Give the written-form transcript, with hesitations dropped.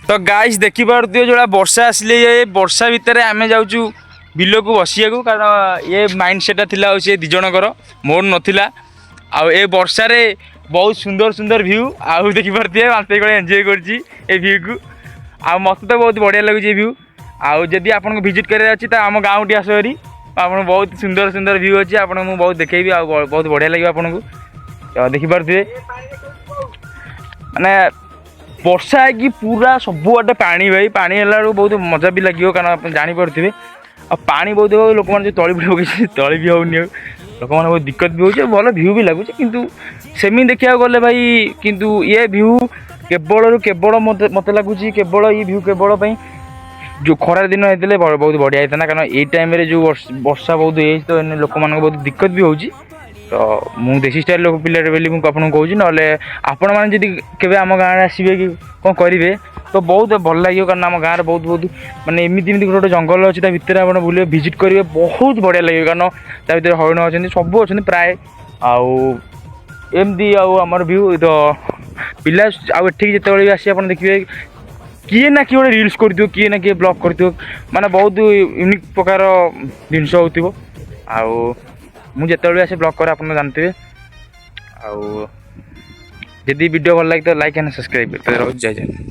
तो गाइस देखी पार्थिव जो वर्षा आसिले ये वर्षा भितर आम जाऊँ बिल को बसिया कारण ये माइंड सेटा थिला दी जनकर मोर नाला आउ ए वर्षा रे बहुत सुंदर सुंदर व्यू आउ देखी पार्थिव मानते एंजॉय करछी ए व्यू को आ मत तो बहुत बढ़िया लगे व्यू आउ जदि आपको विजिट करार अच्छी तो आम गाँव टी आसरी आप बहुत सुंदर सुंदर व्यू अच्छी आपको मुझे बहुत देखेबी आ बहुत बढ़िया लगे आपको तो देखी पार्थिव माने वर्षा है पूरा सबुआटे पानी भाई पानी है बहुत मजा भी लगे कारण आप जापे आ पानी बहुत लोक मैंने तली भी तली भी होनी लोक मैंने बहुत दिक्कत भी हो भल व्यू भी लगुच किंतु सेमी देखा गले भाई किंतु ये व्यू केवल केवल मत लगुच केवल ये व्यू केवल जो खरार दिन होते बहुत बढ़िया होता कारण ये टाइम जो वर्षा बहुत हो तो लोक मान बहुत दिक्कत भी होची तो मु देसी स्टाइल लोक पिला बोली मुझे आपको कहूँ ना आपण मैंने जब केवे आम गाँव आसबे कि कौन करेंगे तो बहुत भल लगे कारण आम गाँव बहुत बहुत मानते एमती गोटे जंगल अच्छी भितर आप बुले भिजिट करेंगे बहुत बढ़िया लगे कारण भितर हरिण अच्छा सब अच्छा प्राय आमती आमर व्यू तो पिला आठिक जिते भी आसी आप देखिए किए ना किए गोटे रिल्स कर किए ना किए ब्लॉग कर माने बहुत यूनिक प्रकार जिनस हो मुझे भी आसे ब्लॉग कर आप जानते आउ जदि वीडियो भल लगे तो लाइक एंड सब्सक्राइब करते रहो। जय जय।